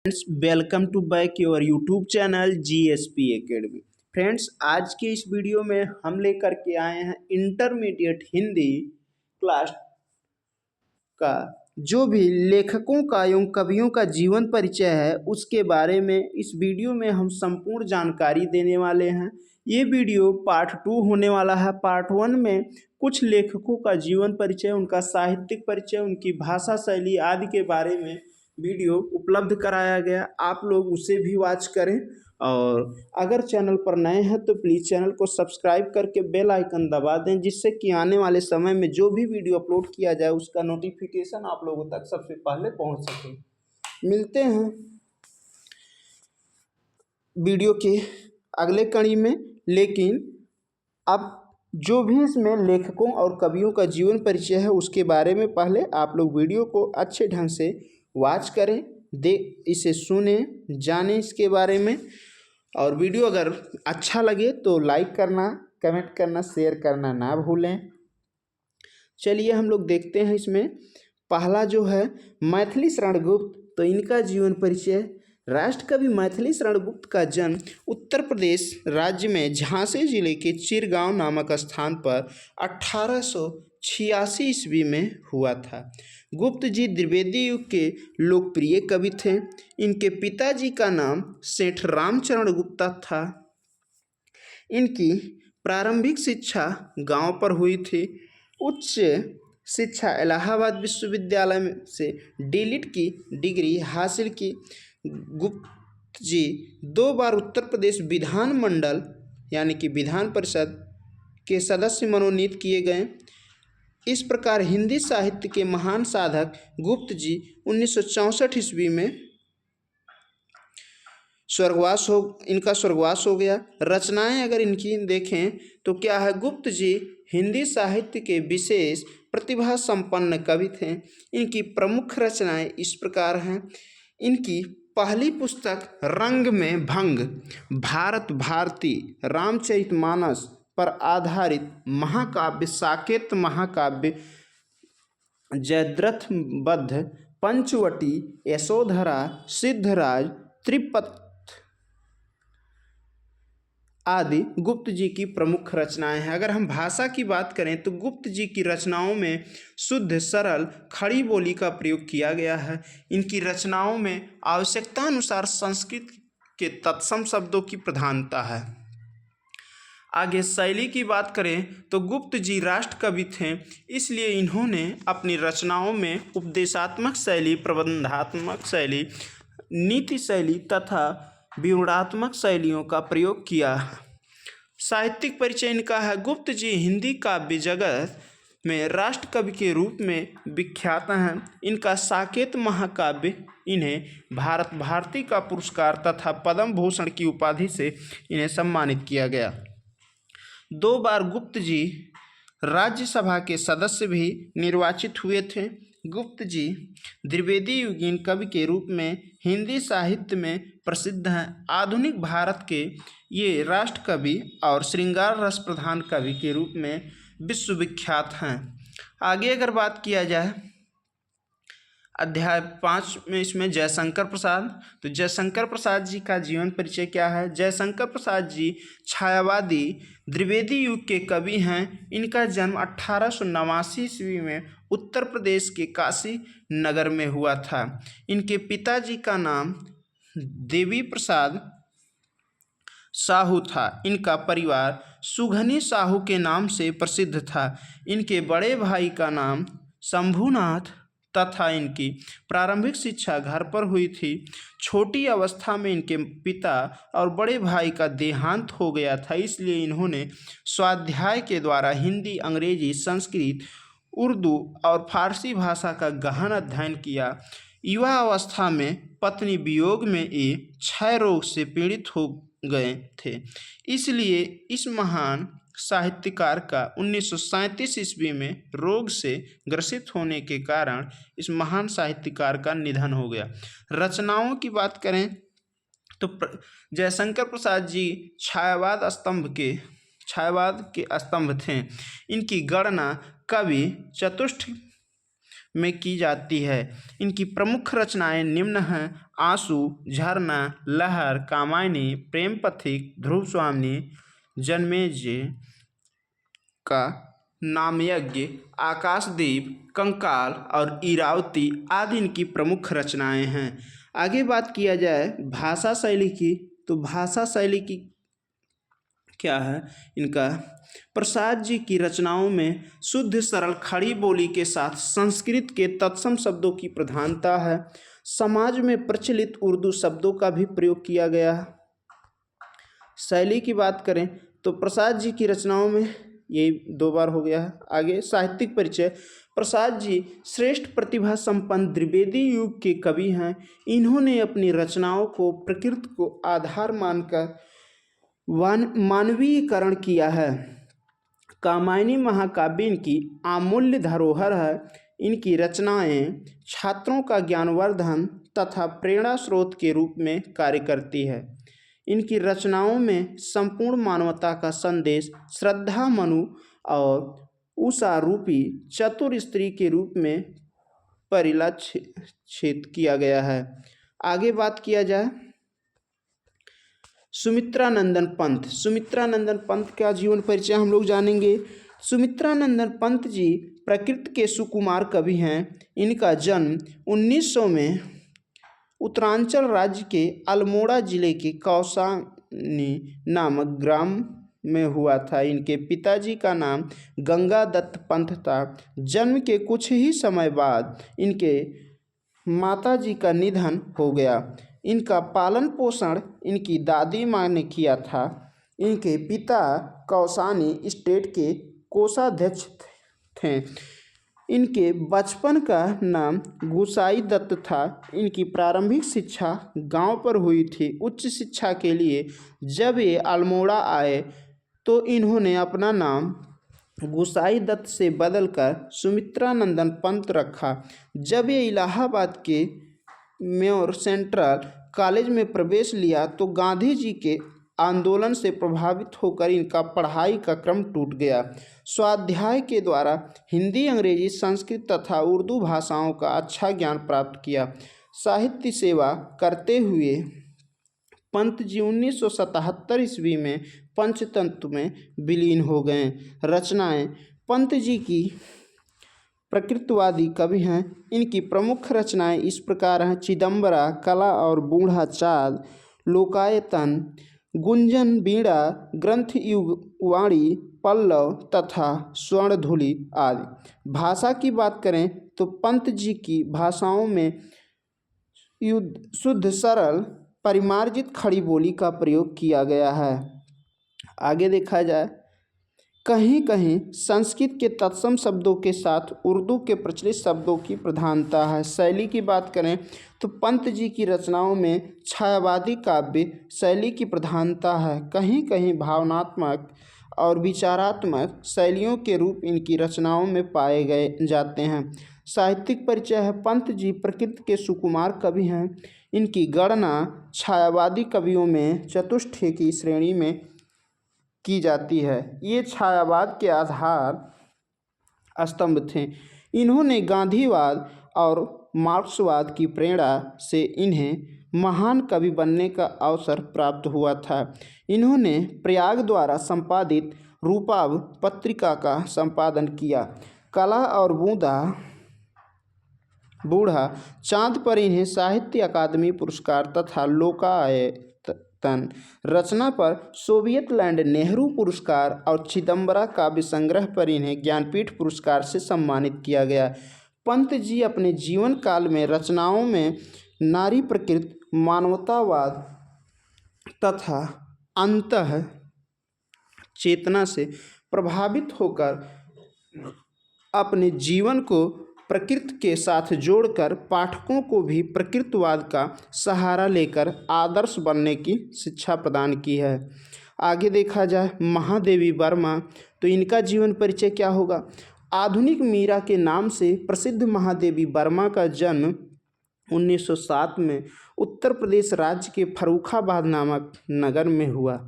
Friends, welcome to back your YouTube channel GSP academy. Friends, आज के इस video में हम लेकर के आए हैं इंटरमीडिएट हिंदी क्लास का जो भी लेखकों का एवं कवियों का जीवन परिचय है उसके बारे में इस वीडियो में हम संपूर्ण जानकारी देने वाले हैं। ये वीडियो पार्ट 2 होने वाला है। पार्ट 1 में कुछ लेखकों का जीवन परिचय, उनका साहित्यिक परिचय, उनकी भाषा शैली आदि के बारे में वीडियो उपलब्ध कराया गया। आप लोग उसे भी वॉच करें और अगर चैनल पर नए हैं तो प्लीज़ चैनल को सब्सक्राइब करके बेल आइकन दबा दें, जिससे कि आने वाले समय में जो भी वीडियो अपलोड किया जाए उसका नोटिफिकेशन आप लोगों तक सबसे पहले पहुंच सके। मिलते हैं वीडियो के अगले कड़ी में, लेकिन अब जो भी इसमें लेखकों और कवियों का जीवन परिचय है उसके बारे में पहले आप लोग वीडियो को अच्छे ढंग से वॉच करें, इसे सुने, जानें इसके बारे में। और वीडियो अगर अच्छा लगे तो लाइक करना, कमेंट करना, शेयर करना ना भूलें। चलिए हम लोग देखते हैं। इसमें पहला जो है मैथिली शरण गुप्त, तो इनका जीवन परिचय। राष्ट्रकवि मैथिली शरण गुप्त का जन्म उत्तर प्रदेश राज्य में झांसी जिले के चिरगांव नामक स्थान पर 1886 ईस्वी में हुआ था। गुप्त जी द्विवेदी युग के लोकप्रिय कवि थे। इनके पिताजी का नाम सेठ रामचरण गुप्ता था। इनकी प्रारंभिक शिक्षा गांव पर हुई थी। उच्च शिक्षा इलाहाबाद विश्वविद्यालय से डीलिट की डिग्री हासिल की। गुप्त जी 2 बार उत्तर प्रदेश विधान मंडल यानी कि विधान परिषद के सदस्य मनोनीत किए गए। इस प्रकार हिंदी साहित्य के महान साधक गुप्त जी 1964 ईस्वी में इनका स्वर्गवास हो गया। रचनाएं अगर इनकी देखें तो क्या है, गुप्त जी हिंदी साहित्य के विशेष प्रतिभा संपन्न कवि थे। इनकी प्रमुख रचनाएं इस प्रकार हैं। इनकी पहली पुस्तक रंग में भंग भारत भारती रामचरितमानस पर आधारित महाकाव्य साकेत महाकाव्य जयद्रथ बद्ध पंचवटी यशोधरा सिद्धराज त्रिपथ आदि गुप्त जी की प्रमुख रचनाएं हैं। अगर हम भाषा की बात करें तो गुप्त जी की रचनाओं में शुद्ध सरल खड़ी बोली का प्रयोग किया गया है। इनकी रचनाओं में आवश्यकता अनुसार संस्कृत के तत्सम शब्दों की प्रधानता है। आगे शैली की बात करें तो गुप्त जी राष्ट्र कवि थे, इसलिए इन्होंने अपनी रचनाओं में उपदेशात्मक शैली, प्रबंधात्मक शैली, नीति शैली तथा विवरणात्मक शैलियों का प्रयोग किया। साहित्यिक परिचय इनका है। गुप्त जी हिंदी काव्य जगत में राष्ट्र कवि के रूप में विख्यात हैं। इनका साकेत महाकाव्य इन्हें भारत भारती का पुरस्कार तथा पद्म भूषण की उपाधि से इन्हें सम्मानित किया गया। 2 बार गुप्त जी राज्यसभा के सदस्य भी निर्वाचित हुए थे। गुप्त जी द्विवेदी युगीन कवि के रूप में हिंदी साहित्य में प्रसिद्ध हैं। आधुनिक भारत के ये राष्ट्र कवि और श्रृंगार रस प्रधान कवि के रूप में विश्वविख्यात हैं। आगे अगर बात किया जाए अध्याय 5 में, इसमें जयशंकर प्रसाद, तो जयशंकर प्रसाद जी का जीवन परिचय क्या है। जयशंकर प्रसाद जी छायावादी द्विवेदी युग के कवि हैं। इनका जन्म 1889 ईस्वी में उत्तर प्रदेश के काशी नगर में हुआ था। इनके पिताजी का नाम देवी प्रसाद साहू था। इनका परिवार सुघनी साहू के नाम से प्रसिद्ध था। इनके बड़े भाई का नाम शंभुनाथ तथा इनकी प्रारंभिक शिक्षा घर पर हुई थी। छोटी अवस्था में इनके पिता और बड़े भाई का देहांत हो गया था, इसलिए इन्होंने स्वाध्याय के द्वारा हिंदी, अंग्रेजी, संस्कृत, उर्दू और फारसी भाषा का गहन अध्ययन किया। युवा अवस्था में पत्नी वियोग में ये क्षय रोग से पीड़ित हो गए थे, इसलिए इस महान साहित्यकार का 1937 ईस्वी में रोग से ग्रसित होने के कारण इस महान साहित्यकार का निधन हो गया। रचनाओं की बात करें तो जयशंकर प्रसाद जी छायावाद के स्तंभ थे। इनकी गणना कवि चतुष्ट में की जाती है। इनकी प्रमुख रचनाएं निम्न हैं: आंसू, झरना, लहर, कामायनी, प्रेम पथिक, ध्रुव स्वामिनी, जन्मेजय का नामयज्ञ, आकाशदीप, कंकाल और इरावती आदि इनकी प्रमुख रचनाएं हैं। आगे बात किया जाए भाषा शैली की, तो भाषा शैली की क्या है इनका, प्रसाद जी की रचनाओं में शुद्ध सरल खड़ी बोली के साथ संस्कृत के तत्सम शब्दों की प्रधानता है। समाज में प्रचलित उर्दू शब्दों का भी प्रयोग किया गया है। शैली की बात करें तो प्रसाद जी की रचनाओं में ये 2 बार हो गया है। आगे साहित्यिक परिचय, प्रसाद जी श्रेष्ठ प्रतिभा संपन्न द्विवेदी युग के कवि हैं। इन्होंने अपनी रचनाओं को प्रकृति को आधार मानकर मानवीयकरण किया है। कामायनी महाकाव्य इनकी अमूल्य धरोहर है। इनकी रचनाएं छात्रों का ज्ञानवर्धन तथा प्रेरणा स्रोत के रूप में कार्य करती है। इनकी रचनाओं में संपूर्ण मानवता का संदेश श्रद्धा मनु और उषा रूपी चतुर स्त्री के रूप में परिलक्षित किया गया है। आगे बात किया जाए सुमित्रानंदन पंत। सुमित्रानंदन पंत का जीवन परिचय हम लोग जानेंगे। सुमित्रानंदन पंत जी प्रकृति के सुकुमार कवि हैं। इनका जन्म 1900 में उत्तरांचल राज्य के अल्मोड़ा जिले के कौसानी नामक ग्राम में हुआ था। इनके पिताजी का नाम गंगा दत्त पंत था। जन्म के कुछ ही समय बाद इनके माताजी का निधन हो गया। इनका पालन पोषण इनकी दादी माँ ने किया था। इनके पिता कौसानी स्टेट के कोषाध्यक्ष थे। इनके बचपन का नाम गुसाई दत्त था। इनकी प्रारंभिक शिक्षा गांव पर हुई थी। उच्च शिक्षा के लिए जब ये अल्मोड़ा आए तो इन्होंने अपना नाम गुसाई दत्त से बदलकर सुमित्रानंदन पंत रखा। जब ये इलाहाबाद के म्योर सेंट्रल कॉलेज में प्रवेश लिया तो गांधी जी के आंदोलन से प्रभावित होकर इनका पढ़ाई का क्रम टूट गया। स्वाध्याय के द्वारा हिंदी, अंग्रेजी, संस्कृत तथा उर्दू भाषाओं का अच्छा ज्ञान प्राप्त किया। साहित्य सेवा करते हुए पंत जी 1977 ईस्वी में पंचतंत्र में विलीन हो गए। रचनाएं, पंत जी की प्रकृतवादी कवि हैं। इनकी प्रमुख रचनाएं इस प्रकार हैं: चिदंबरा, कला और बूढ़ा चाँद, लोकायतन, गुंजन वीणा, ग्रंथ युगवाणी, पल्लव तथा स्वर्णधुली आदि। भाषा की बात करें तो पंत जी की भाषाओं में शुद्ध सरल परिमार्जित खड़ी बोली का प्रयोग किया गया है। आगे देखा जाए कहीं कहीं संस्कृत के तत्सम शब्दों के साथ उर्दू के प्रचलित शब्दों की प्रधानता है। शैली की बात करें तो पंत जी की रचनाओं में छायावादी काव्य शैली की प्रधानता है। कहीं कहीं भावनात्मक और विचारात्मक शैलियों के रूप इनकी रचनाओं में पाए गए जाते हैं। साहित्यिक परिचय है, पंत जी प्रकृति के सुकुमार कवि हैं। इनकी गणना छायावादी कवियों में चतुष्टय की श्रेणी में की जाती है। ये छायावाद के आधार स्तंभ थे। इन्होंने गांधीवाद और मार्क्सवाद की प्रेरणा से इन्हें महान कवि बनने का अवसर प्राप्त हुआ था। इन्होंने प्रयाग द्वारा संपादित रूपाव पत्रिका का संपादन किया। कला और बूढ़ा चाँद पर इन्हें साहित्य अकादमी पुरस्कार तथा लोकायतन रचना पर सोवियत लैंड नेहरू पुरस्कार और चिदंबरा काव्य संग्रह पर इन्हें ज्ञानपीठ पुरस्कार से सम्मानित किया गया। पंत जी अपने जीवन काल में रचनाओं में नारी प्रकृति, मानवतावाद तथा अंतः चेतना से प्रभावित होकर अपने जीवन को प्रकृति के साथ जोड़कर पाठकों को भी प्रकृतिवाद का सहारा लेकर आदर्श बनने की शिक्षा प्रदान की है। आगे देखा जाए महादेवी वर्मा, तो इनका जीवन परिचय क्या होगा। आधुनिक मीरा के नाम से प्रसिद्ध महादेवी वर्मा का जन्म 1907 में उत्तर प्रदेश राज्य के फर्रुखाबाद नामक नगर में हुआ।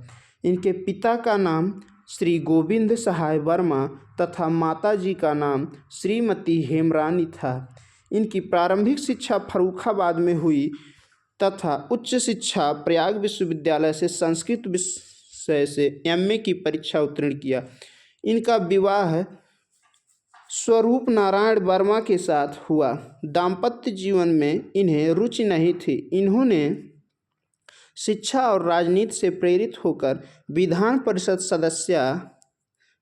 इनके पिता का नाम श्री गोविंद सहाय वर्मा तथा माताजी का नाम श्रीमती हेमरानी था। इनकी प्रारंभिक शिक्षा फर्रुखाबाद में हुई तथा उच्च शिक्षा प्रयाग विश्वविद्यालय से संस्कृत विषय से एमए की परीक्षा उत्तीर्ण किया। इनका विवाह स्वरूप नारायण वर्मा के साथ हुआ। दाम्पत्य जीवन में इन्हें रुचि नहीं थी। इन्होंने शिक्षा और राजनीति से प्रेरित होकर विधान परिषद सदस्य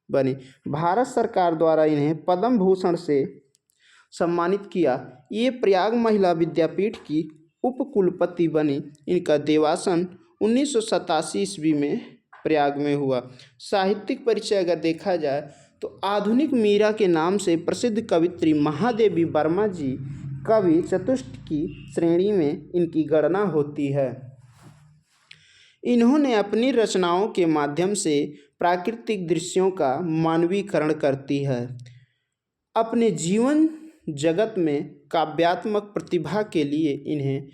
बने। भारत सरकार द्वारा इन्हें पद्म भूषण से सम्मानित किया। ये प्रयाग महिला विद्यापीठ की उपकुलपति बनी। इनका देवासन 1987 ईस्वी में प्रयाग में हुआ। साहित्यिक परिचय अगर देखा जाए तो आधुनिक मीरा के नाम से प्रसिद्ध कवित्री महादेवी वर्मा जी कवि चतुष्ट की श्रेणी में इनकी गणना होती है। इन्होंने अपनी रचनाओं के माध्यम से प्राकृतिक दृश्यों का मानवीकरण करती है। अपने जीवन जगत में काव्यात्मक प्रतिभा के लिए इन्हें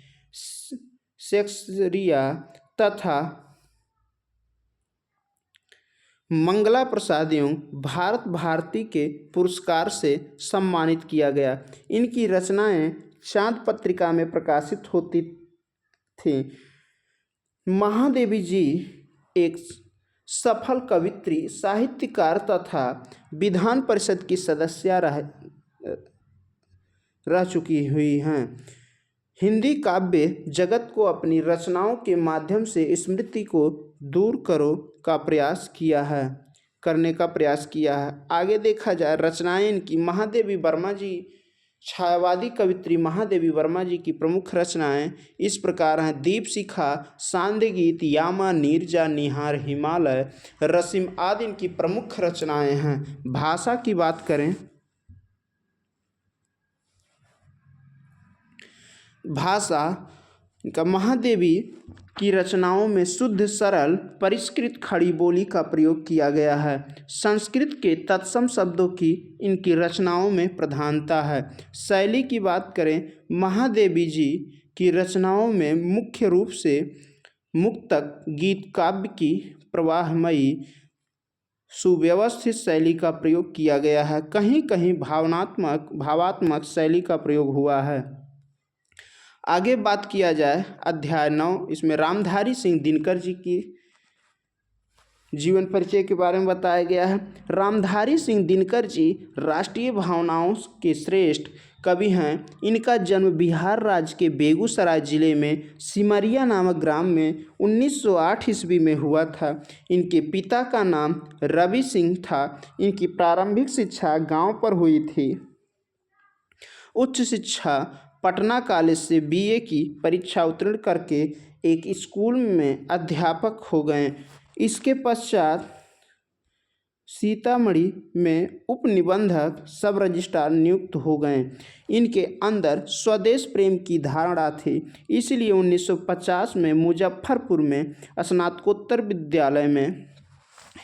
शेक्सपियर तथा मंगला प्रसाद एवं भारत भारती के पुरस्कार से सम्मानित किया गया। इनकी रचनाएं चांद पत्रिका में प्रकाशित होती थीं। महादेवी जी एक सफल कवित्री, साहित्यकार तथा विधान परिषद की सदस्य रह चुकी हुई हैं। हिंदी काव्य जगत को अपनी रचनाओं के माध्यम से स्मृति को दूर करने का प्रयास किया है। आगे देखा जाए रचनाएं इनकी महादेवी वर्मा जी, छायावादी कवित्री महादेवी वर्मा जी की प्रमुख रचनाएं इस प्रकार हैं। दीप शिखा, सांध्य गीत, यामा, नीरजा, निहार, हिमालय, रसीम आदि इनकी प्रमुख रचनाएं हैं। भाषा की बात करें, भाषा का महादेवी की रचनाओं में शुद्ध, सरल, परिष्कृत खड़ी बोली का प्रयोग किया गया है। संस्कृत के तत्सम शब्दों की इनकी रचनाओं में प्रधानता है। शैली की बात करें, महादेवी जी की रचनाओं में मुख्य रूप से मुक्तक, गीत काव्य की प्रवाहमयी सुव्यवस्थित शैली का प्रयोग किया गया है। कहीं कहीं भावात्मक शैली का प्रयोग हुआ है। आगे बात किया जाए अध्याय 9, इसमें रामधारी सिंह दिनकर जी की जीवन परिचय के बारे में बताया गया है। रामधारी सिंह दिनकर जी राष्ट्रीय भावनाओं के श्रेष्ठ कवि हैं। इनका जन्म बिहार राज्य के बेगूसराय जिले में सिमरिया नामक ग्राम में 1908 ईस्वी में हुआ था। इनके पिता का नाम रवि सिंह था। इनकी प्रारंभिक शिक्षा गांव पर हुई थी। उच्च शिक्षा पटना कॉलेज से बीए की परीक्षा उत्तीर्ण करके एक स्कूल में अध्यापक हो गए। इसके पश्चात सीतामढ़ी में उप निबंधक सब रजिस्ट्रार नियुक्त हो गए। इनके अंदर स्वदेश प्रेम की धारणा थी, इसलिए 1950 में मुजफ्फरपुर में स्नातकोत्तर विद्यालय में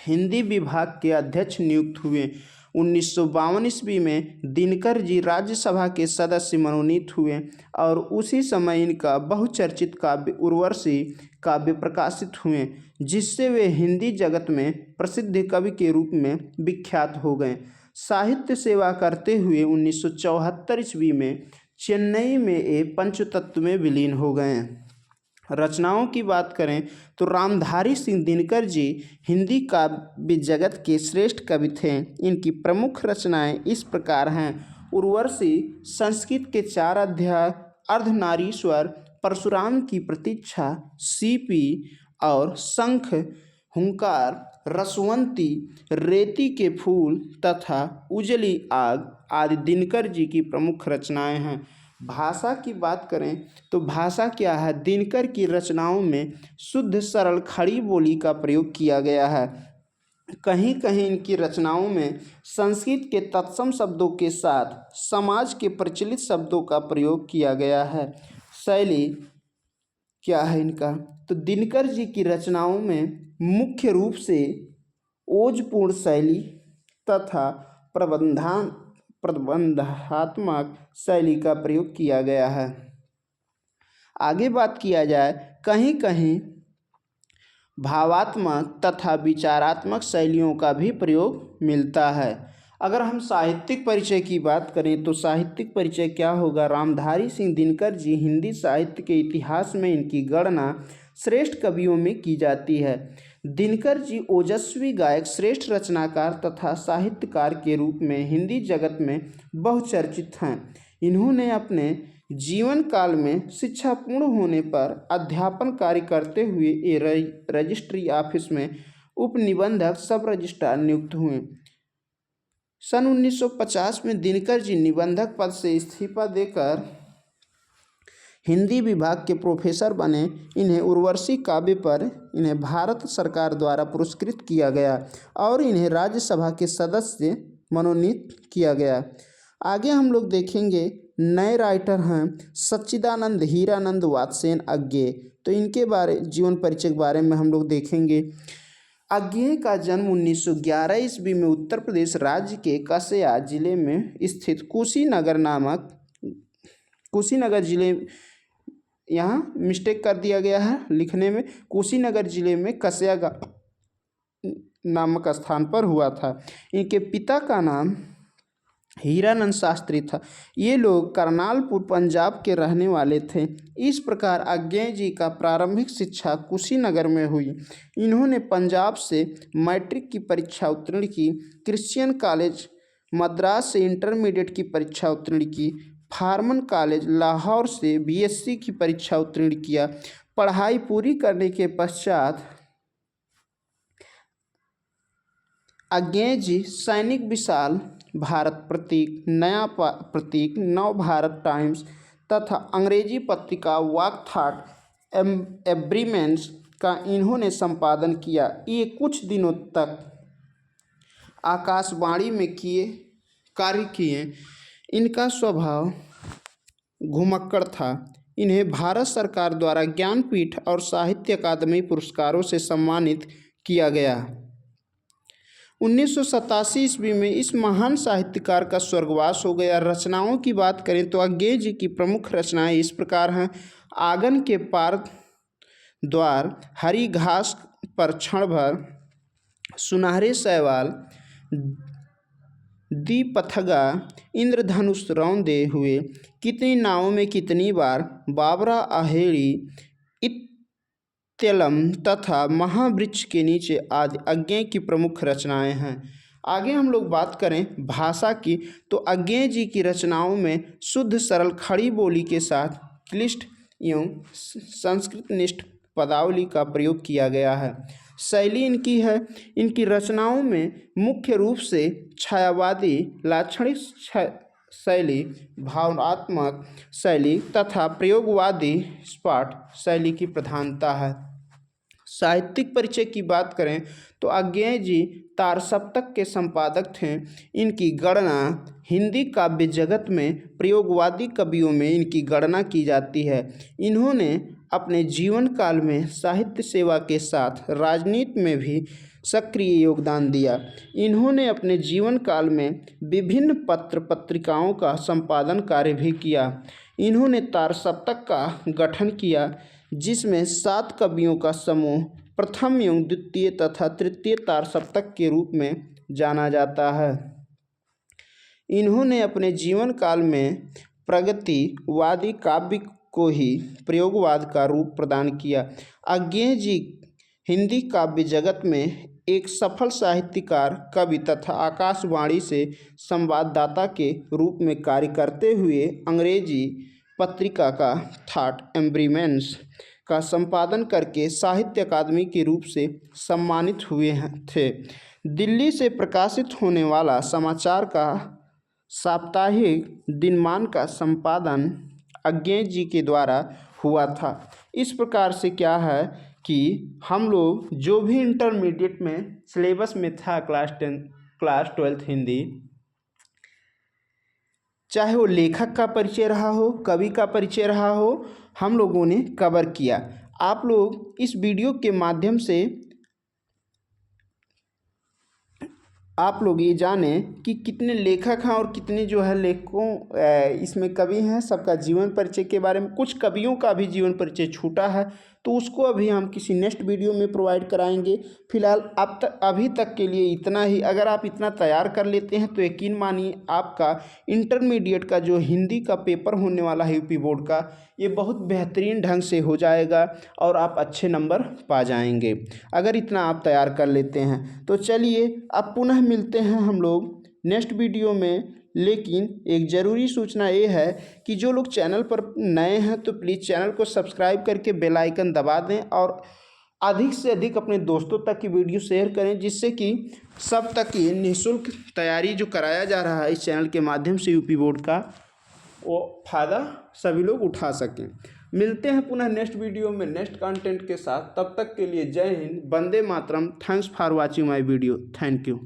हिंदी विभाग के अध्यक्ष नियुक्त हुए। 1952 ईस्वी में दिनकर जी राज्यसभा के सदस्य मनोनीत हुए और उसी समय इनका बहुचर्चित काव्य उर्वशी काव्य प्रकाशित हुए, जिससे वे हिंदी जगत में प्रसिद्ध कवि के रूप में विख्यात हो गए। साहित्य सेवा करते हुए 1974 ईस्वी में चेन्नई में एक पंचतत्व में विलीन हो गए। रचनाओं की बात करें तो रामधारी सिंह दिनकर जी हिंदी काव्य जगत के श्रेष्ठ कवि थे। इनकी प्रमुख रचनाएं इस प्रकार हैं। उर्वशी, संस्कृत के 4 अध्याय, अर्धनारीश्वर, परशुराम की प्रतीक्षा, सीपी और शंख हुंकार, रसवंती, रेती के फूल तथा उजली आग आदि दिनकर जी की प्रमुख रचनाएं हैं। भाषा की बात करें तो भाषा क्या है, दिनकर की रचनाओं में शुद्ध, सरल, खड़ी बोली का प्रयोग किया गया है। कहीं कहीं इनकी रचनाओं में संस्कृत के तत्सम शब्दों के साथ समाज के प्रचलित शब्दों का प्रयोग किया गया है। शैली क्या है इनका, तो दिनकर जी की रचनाओं में मुख्य रूप से ओजपूर्ण शैली तथा प्रबंधात्मक शैली का प्रयोग किया गया है। आगे बात किया जाए, कहीं कहीं भावात्मक तथा विचारात्मक शैलियों का भी प्रयोग मिलता है। अगर हम साहित्यिक परिचय की बात करें तो साहित्यिक परिचय क्या होगा। रामधारी सिंह दिनकर जी हिंदी साहित्य के इतिहास में इनकी गणना श्रेष्ठ कवियों में की जाती है। दिनकर जी ओजस्वी गायक, श्रेष्ठ रचनाकार तथा साहित्यकार के रूप में हिंदी जगत में बहुचर्चित हैं। इन्होंने अपने जीवन काल में शिक्षा पूर्ण होने पर अध्यापन कार्य करते हुए रजिस्ट्री ऑफिस में उप निबंधक सब रजिस्ट्रार नियुक्त हुए। सन 1950 में दिनकर जी निबंधक पद से इस्तीफा देकर हिंदी विभाग के प्रोफेसर बने। इन्हें उर्वशी काव्य पर इन्हें भारत सरकार द्वारा पुरस्कृत किया गया और इन्हें राज्यसभा के सदस्य मनोनीत किया गया। आगे हम लोग देखेंगे नए राइटर हैं सच्चिदानंद हीरानंद वात्सेन अज्ञेय। तो इनके जीवन परिचय के बारे में हम लोग देखेंगे। अज्ञेय का जन्म 1911 ईस्वी में उत्तर प्रदेश राज्य के कसया जिले में स्थित कुशीनगर जिले, यहाँ मिस्टेक कर दिया गया है लिखने में, कुशीनगर जिले में कसया नामक स्थान पर हुआ था। इनके पिता का नाम हीरानंद शास्त्री था। ये लोग करनालपुर पंजाब के रहने वाले थे। इस प्रकार अज्ञेय जी का प्रारंभिक शिक्षा कुशीनगर में हुई। इन्होंने पंजाब से मैट्रिक की परीक्षा उत्तीर्ण की, क्रिश्चियन कॉलेज मद्रास से इंटरमीडिएट की परीक्षा उत्तीर्ण की, फार्मन कॉलेज लाहौर से बीएससी की परीक्षा उत्तीर्ण किया। पढ़ाई पूरी करने के पश्चात अज्ञेय जी सैनिक विशाल भारत प्रतीक, नया प्रतीक, नव भारत टाइम्स तथा अंग्रेजी पत्रिका वाकथॉट एब्रीमेंट्स का इन्होंने संपादन किया। ये कुछ दिनों तक आकाशवाणी में कार्य किए। इनका स्वभाव घुमक्कड़ था। इन्हें भारत सरकार द्वारा ज्ञानपीठ और साहित्य अकादमी पुरस्कारों से सम्मानित किया गया। 1987 ईस्वी में इस महान साहित्यकार का स्वर्गवास हो गया। रचनाओं की बात करें तो अज्ञेय जी की प्रमुख रचनाएं इस प्रकार हैं। आंगन के पार द्वार, हरी घास पर क्षण भर, सुनहरे शैवाल, दीपथगा, इंद्रधनुष रौंदे हुए, कितनी नावों में कितनी बार, बाबरा अहेड़ी, इत्यलम तथा महावृक्ष के नीचे आदि अज्ञेय की प्रमुख रचनाएं हैं। आगे हम लोग बात करें भाषा की तो अज्ञेय जी की रचनाओं में शुद्ध सरल खड़ी बोली के साथ क्लिष्ट एवं संस्कृतनिष्ठ पदावली का प्रयोग किया गया है। शैली इनकी है, इनकी रचनाओं में मुख्य रूप से छायावादी लाक्षणिक शैली, भावनात्मक शैली तथा प्रयोगवादी स्पॉट शैली की प्रधानता है। साहित्यिक परिचय की बात करें तो अज्ञेय जी तारसप्तक के संपादक थे। इनकी गणना हिंदी काव्य जगत में प्रयोगवादी कवियों में इनकी गणना की जाती है। इन्होंने अपने जीवन काल में साहित्य सेवा के साथ राजनीति में भी सक्रिय योगदान दिया। इन्होंने अपने जीवन काल में विभिन्न पत्र पत्रिकाओं का संपादन कार्य भी किया। इन्होंने तारसप्तक का गठन किया जिसमें 7 कवियों का समूह प्रथम एवं द्वितीय तथा तृतीय तारसप्तक के रूप में जाना जाता है। इन्होंने अपने जीवन काल में प्रगतिवादी काव्य को ही प्रयोगवाद का रूप प्रदान किया। अज्ञेय जी हिंदी काव्य जगत में एक सफल साहित्यकार, कवि तथा आकाशवाणी से संवाददाता के रूप में कार्य करते हुए अंग्रेजी पत्रिका का थॉट एब्रीमेंट्स का संपादन करके साहित्य अकादमी के रूप से सम्मानित हुए थे। दिल्ली से प्रकाशित होने वाला समाचार का साप्ताहिक दिनमान का संपादन अज्ञेय जी के द्वारा हुआ था। इस प्रकार से क्या है कि हम लोग जो भी इंटरमीडिएट में सिलेबस में था क्लास 12 हिंदी, चाहे वो लेखक का परिचय रहा हो, कवि का परिचय रहा हो, हम लोगों ने कवर किया। आप लोग इस वीडियो के माध्यम से आप लोग ये जानें कि कितने लेखक हैं और कितने जो है लेखकों इसमें कवि हैं। सबका जीवन परिचय के बारे में, कुछ कवियों का भी जीवन परिचय छूटा है तो उसको अभी हम किसी नेक्स्ट वीडियो में प्रोवाइड कराएंगे। फिलहाल अभी तक के लिए इतना ही। अगर आप इतना तैयार कर लेते हैं तो यकीन मानिए आपका इंटरमीडिएट का जो हिंदी का पेपर होने वाला है यूपी बोर्ड का, ये बहुत बेहतरीन ढंग से हो जाएगा और आप अच्छे नंबर पा जाएंगे अगर इतना आप तैयार कर लेते हैं। तो चलिए अब पुनः मिलते हैं हम लोग नेक्स्ट वीडियो में। लेकिन एक ज़रूरी सूचना ये है कि जो लोग चैनल पर नए हैं तो प्लीज़ चैनल को सब्सक्राइब करके बेल आइकन दबा दें और अधिक से अधिक अपने दोस्तों तक की वीडियो शेयर करें, जिससे कि सब तक ये निःशुल्क तैयारी जो कराया जा रहा है इस चैनल के माध्यम से यूपी बोर्ड का, वो फ़ायदा सभी लोग उठा सकें। मिलते हैं पुनः नेक्स्ट वीडियो में नेक्स्ट कंटेंट के साथ। तब तक के लिए जय हिंद, वंदे मातरम। Thanks for watching my video. Thank you.